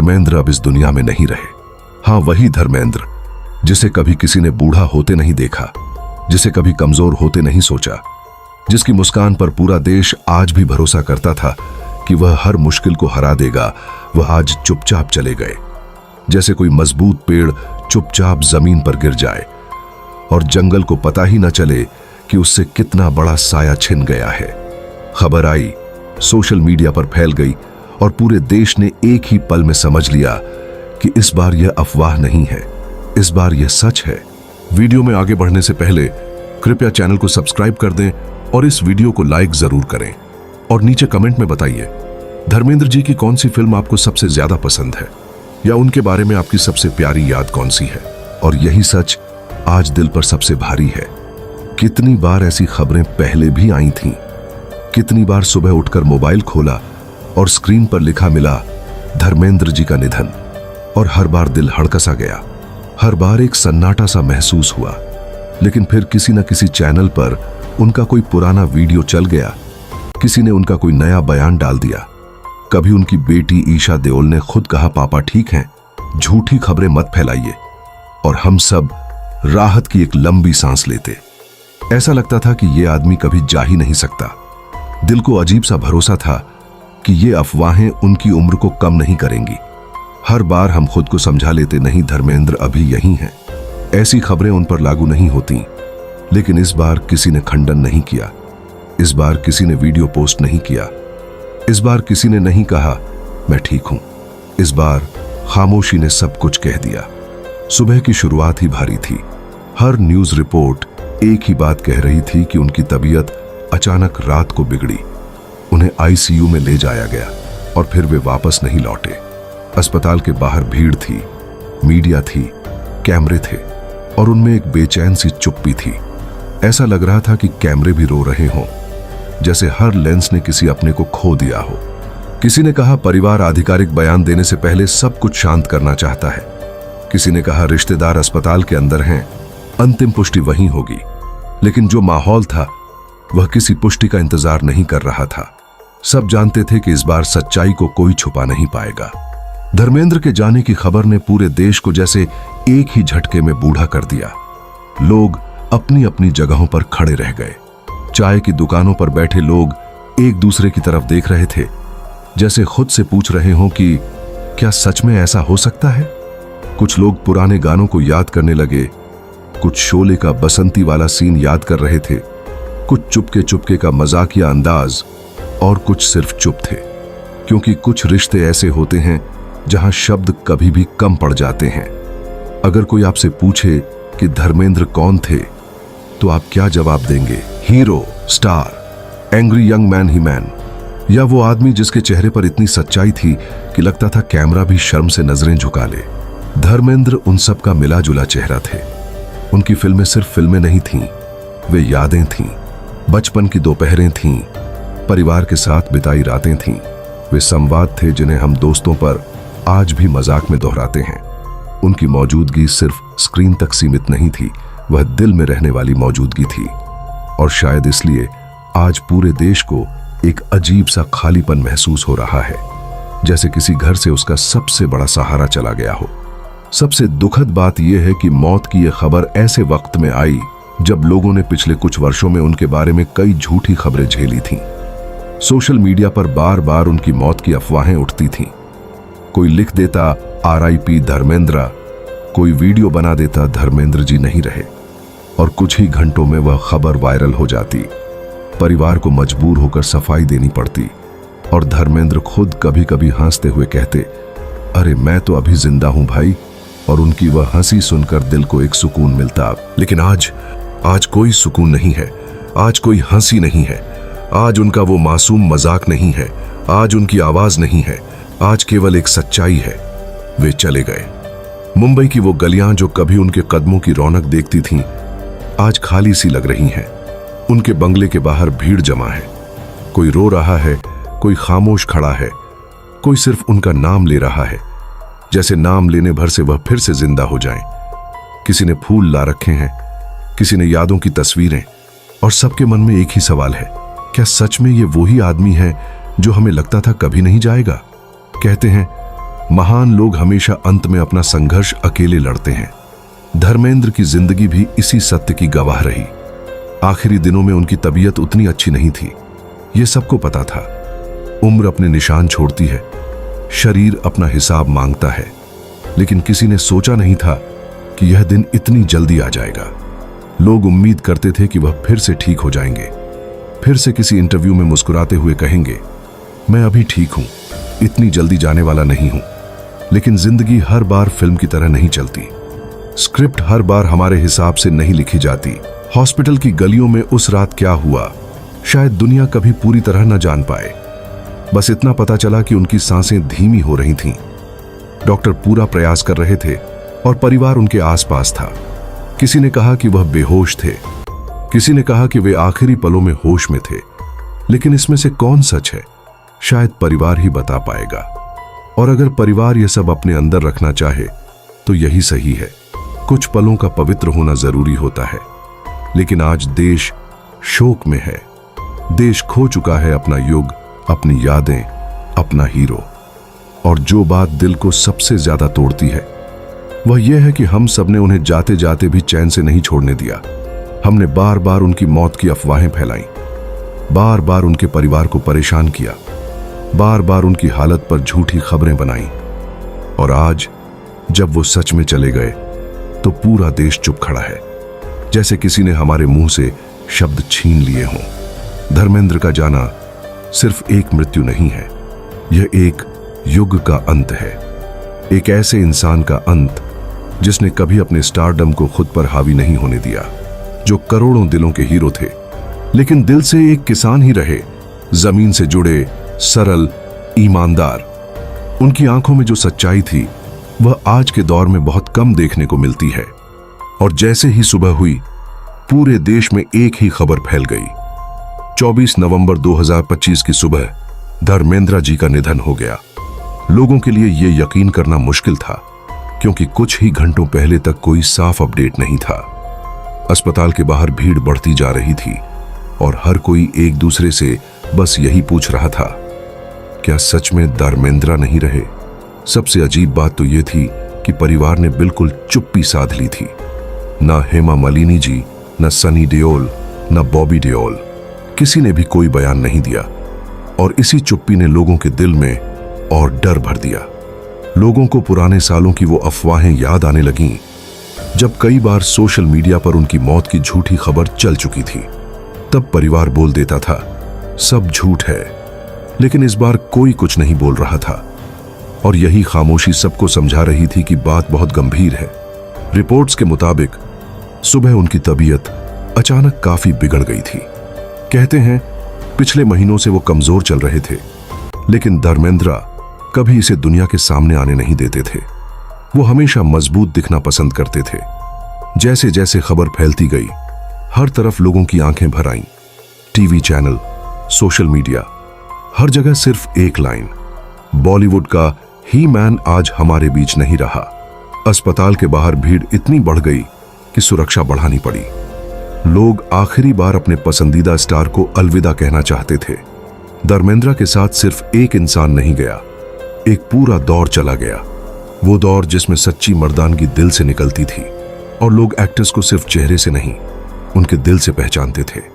धर्मेंद्र अब इस दुनिया में नहीं रहे। हाँ, वही धर्मेंद्र जिसे कभी किसी ने बूढ़ा होते नहीं देखा, जिसे कभी कमजोर होते नहीं सोचा, जिसकी मुस्कान पर पूरा देश आज भी भरोसा करता था कि वह हर मुश्किल को हरा देगा, वह आज चुपचाप चले गए। जैसे कोई मजबूत पेड़ चुपचाप जमीन पर गिर जाए और जंगल को पता ही न चले कि उससे कितना बड़ा साया छिन गया है। खबर आई, सोशल मीडिया पर फैल गई और पूरे देश ने एक ही पल में समझ लिया कि इस बार यह अफवाह नहीं है, इस बार यह सच है। वीडियो में आगे बढ़ने से पहले कृपया चैनल को सब्सक्राइब कर दें और इस वीडियो को लाइक जरूर करें और नीचे कमेंट में बताइए धर्मेंद्र जी की कौन सी फिल्म आपको सबसे ज्यादा पसंद है या उनके बारे में आपकी सबसे प्यारी याद कौन सी है। और यही सच आज दिल पर सबसे भारी है। कितनी बार ऐसी खबरें पहले भी आई थीं, कितनी बार सुबह उठकर मोबाइल खोला और स्क्रीन पर लिखा मिला धर्मेंद्र जी का निधन, और हर बार दिल हड़कसा गया, हर बार एक सन्नाटा सा महसूस हुआ। लेकिन फिर किसी न किसी चैनल पर उनका कोई पुराना वीडियो चल गया, किसी ने उनका कोई नया बयान डाल दिया। कभी उनकी बेटी ईशा देओल ने खुद कहा, पापा ठीक हैं, झूठी खबरें मत फैलाइए, और हम सब राहत की एक लंबी सांस लेते। ऐसा लगता था कि यह आदमी कभी जा ही नहीं सकता। दिल को अजीब सा भरोसा था कि ये अफवाहें उनकी उम्र को कम नहीं करेंगी। हर बार हम खुद को समझा लेते, नहीं धर्मेंद्र अभी यहीं हैं, ऐसी खबरें उन पर लागू नहीं होती। लेकिन इस बार किसी ने खंडन नहीं किया, इस बार किसी ने वीडियो पोस्ट नहीं किया, इस बार किसी ने नहीं कहा मैं ठीक हूं। इस बार खामोशी ने सब कुछ कह दिया। सुबह की शुरुआत ही भारी थी। हर न्यूज रिपोर्ट एक ही बात कह रही थी कि उनकी तबीयत अचानक रात को बिगड़ी, उन्हें आईसीयू में ले जाया गया और फिर वे वापस नहीं लौटे। अस्पताल के बाहर भीड़ थी, मीडिया थी, कैमरे थे और उनमें एक बेचैन सी चुप्पी थी। ऐसा लग रहा था कि कैमरे भी रो रहे हों, जैसे हर लेंस ने किसी अपने को खो दिया हो। किसी ने कहा परिवार आधिकारिक बयान देने से पहले सब कुछ शांत करना चाहता है। किसी ने कहा रिश्तेदार अस्पताल के अंदर हैं, अंतिम पुष्टि वहीं होगी। लेकिन जो माहौल था वह किसी पुष्टि का इंतजार नहीं कर रहा था। सब जानते थे कि इस बार सच्चाई को कोई छुपा नहीं पाएगा। धर्मेंद्र के जाने की खबर ने पूरे देश को जैसे एक ही झटके में बूढ़ा कर दिया। लोग अपनी अपनी जगहों पर खड़े रह गए। चाय की दुकानों पर बैठे लोग एक दूसरे की तरफ देख रहे थे, जैसे खुद से पूछ रहे हों कि क्या सच में ऐसा हो सकता है। कुछ लोग पुराने गानों को याद करने लगे, कुछ शोले का बसंती वाला सीन याद कर रहे थे, कुछ चुपके चुपके का मजाकिया अंदाज, और कुछ सिर्फ चुप थे। क्योंकि कुछ रिश्ते ऐसे होते हैं जहां शब्द कभी भी कम पड़ जाते हैं। अगर कोई आपसे पूछे कि धर्मेंद्र कौन थे, तो आप क्या जवाब देंगे? Hero, star, angry young man he man, या वो आदमी जिसके चेहरे पर इतनी सच्चाई थी कि लगता था कैमरा भी शर्म से नजरें झुका ले। धर्मेंद्र उन सब का मिला जुला चेहरा थे। उनकी फिल्में सिर्फ फिल्में नहीं थीं, वे यादें थीं, बचपन की दोपहरें थीं, परिवार के साथ बिताई रातें थीं। वे संवाद थे जिन्हें हम दोस्तों पर आज भी मजाक में दोहराते हैं। उनकी मौजूदगी सिर्फ स्क्रीन तक सीमित नहीं थी, वह दिल में रहने वाली मौजूदगी थी। और शायद इसलिए आज पूरे देश को एक अजीब सा खालीपन महसूस हो रहा है, जैसे किसी घर से उसका सबसे बड़ा सहारा चला गया हो। सबसे दुखद बात यह है कि मौत की यह खबर ऐसे वक्त में आई जब लोगों ने पिछले कुछ वर्षों में उनके बारे में कई झूठी खबरें झेली थीं। सोशल मीडिया पर बार बार उनकी मौत की अफवाहें उठती थीं। कोई लिख देता RIP धर्मेंद्र, कोई वीडियो बना देता धर्मेंद्र जी नहीं रहे, और कुछ ही घंटों में वह खबर वायरल हो जाती। परिवार को मजबूर होकर सफाई देनी पड़ती और धर्मेंद्र खुद कभी कभी हंसते हुए कहते, अरे मैं तो अभी जिंदा हूं भाई, और उनकी वह हंसी सुनकर दिल को एक सुकून मिलता। लेकिन आज कोई सुकून नहीं है, आज कोई हंसी नहीं है, आज उनका वो मासूम मजाक नहीं है, आज उनकी आवाज नहीं है, आज केवल एक सच्चाई है। वे चले गए। मुंबई की वो गलियां जो कभी उनके कदमों की रौनक देखती थीं, आज खाली सी लग रही हैं। उनके बंगले के बाहर भीड़ जमा है, कोई रो रहा है, कोई खामोश खड़ा है, कोई सिर्फ उनका नाम ले रहा है, जैसे नाम लेने भर से वह फिर से जिंदा हो जाएं। किसी ने फूल ला रखे हैं, किसी ने यादों की तस्वीरें, और सबके मन में एक ही सवाल है, क्या सच में ये वही आदमी है जो हमें लगता था कभी नहीं जाएगा? कहते हैं महान लोग हमेशा अंत में अपना संघर्ष अकेले लड़ते हैं। धर्मेंद्र की जिंदगी भी इसी सत्य की गवाह रही। आखिरी दिनों में उनकी तबीयत उतनी अच्छी नहीं थी, यह सबको पता था। उम्र अपने निशान छोड़ती है, शरीर अपना हिसाब मांगता है, लेकिन किसी ने सोचा नहीं था कि यह दिन इतनी जल्दी आ जाएगा। लोग उम्मीद करते थे कि वह फिर से ठीक हो जाएंगे, फिर से किसी इंटरव्यू में मुस्कुराते हुए कहेंगे, मैं अभी ठीक हूं, इतनी जल्दी जाने वाला नहीं हूं। लेकिन जिंदगी हर बार फिल्म की तरह नहीं चलती। स्क्रिप्ट हर बार हमारे हिसाब से नहीं लिखी जाती। हॉस्पिटल की गलियों में उस रात क्या हुआ, शायद दुनिया कभी पूरी तरह न जान पाए। बस इतना पता चला कि उनकी सांसें धीमी हो रही थीं। डॉक्टर पूरा प्रयास कर रहे थे और परिवार उनके आसपास था। किसी ने कहा कि वह बेहोश थे, किसी ने कहा कि वे आखिरी पलों में होश में थे। लेकिन इसमें से कौन सच है, शायद परिवार ही बता पाएगा। और अगर परिवार यह सब अपने अंदर रखना चाहे तो यही सही है। कुछ पलों का पवित्र होना जरूरी होता है। लेकिन आज देश शोक में है। देश खो चुका है अपना युग, अपनी यादें, अपना हीरो। और जो बात दिल को सबसे ज्यादा तोड़ती है वह यह है कि हम सबने उन्हें जाते जाते भी चैन से नहीं छोड़ने दिया। हमने बार बार उनकी मौत की अफवाहें फैलाई, बार बार उनके परिवार को परेशान किया, बार बार उनकी हालत पर झूठी खबरें बनाई। और आज जब वो सच में चले गए तो पूरा देश चुप खड़ा है, जैसे किसी ने हमारे मुंह से शब्द छीन लिए हों। धर्मेंद्र का जाना सिर्फ एक मृत्यु नहीं है, यह एक युग का अंत है। एक ऐसे इंसान का अंत जिसने कभी अपने स्टारडम को खुद पर हावी नहीं होने दिया, जो करोड़ों दिलों के हीरो थे लेकिन दिल से एक किसान ही रहे, जमीन से जुड़े, सरल, ईमानदार। उनकी आंखों में जो सच्चाई थी वह आज के दौर में बहुत कम देखने को मिलती है। और जैसे ही सुबह हुई, पूरे देश में एक ही खबर फैल गई। 24 नवंबर 2025 की सुबह धर्मेंद्र जी का निधन हो गया। लोगों के लिए यह यकीन करना मुश्किल था, क्योंकि कुछ ही घंटों पहले तक कोई साफ अपडेट नहीं था। अस्पताल के बाहर भीड़ बढ़ती जा रही थी और हर कोई एक दूसरे से बस यही पूछ रहा था, क्या सच में धर्मेंद्र नहीं रहे? सबसे अजीब बात तो यह थी कि परिवार ने बिल्कुल चुप्पी साध ली थी। ना हेमा मालिनी जी, न सनी देओल, न बॉबी देओल, किसी ने भी कोई बयान नहीं दिया। और इसी चुप्पी ने लोगों के दिल में और डर भर दिया। लोगों को पुराने सालों की वो अफवाहें याद आने लगीं, जब कई बार सोशल मीडिया पर उनकी मौत की झूठी खबर चल चुकी थी। तब परिवार बोल देता था, सब झूठ है, लेकिन इस बार कोई कुछ नहीं बोल रहा था। और यही खामोशी सबको समझा रही थी कि बात बहुत गंभीर है। रिपोर्ट्स के मुताबिक सुबह उनकी तबीयत अचानक काफी बिगड़ गई थी। कहते हैं पिछले महीनों से वो कमजोर चल रहे थे, लेकिन धर्मेंद्र कभी इसे दुनिया के सामने आने नहीं देते थे। वो हमेशा मजबूत दिखना पसंद करते थे। जैसे जैसे खबर फैलती गई, हर तरफ लोगों की आंखें भर आईं। टीवी चैनल, सोशल मीडिया, हर जगह सिर्फ एक लाइन, बॉलीवुड का ही मैन आज हमारे बीच नहीं रहा। अस्पताल के बाहर भीड़ इतनी बढ़ गई कि सुरक्षा बढ़ानी पड़ी। लोग आखिरी बार अपने पसंदीदा स्टार को अलविदा कहना चाहते थे। धर्मेंद्र के साथ सिर्फ एक इंसान नहीं गया, एक पूरा दौर चला गया। वो दौर जिसमें सच्ची मर्दानगी दिल से निकलती थी और लोग एक्टर्स को सिर्फ चेहरे से नहीं, उनके दिल से पहचानते थे।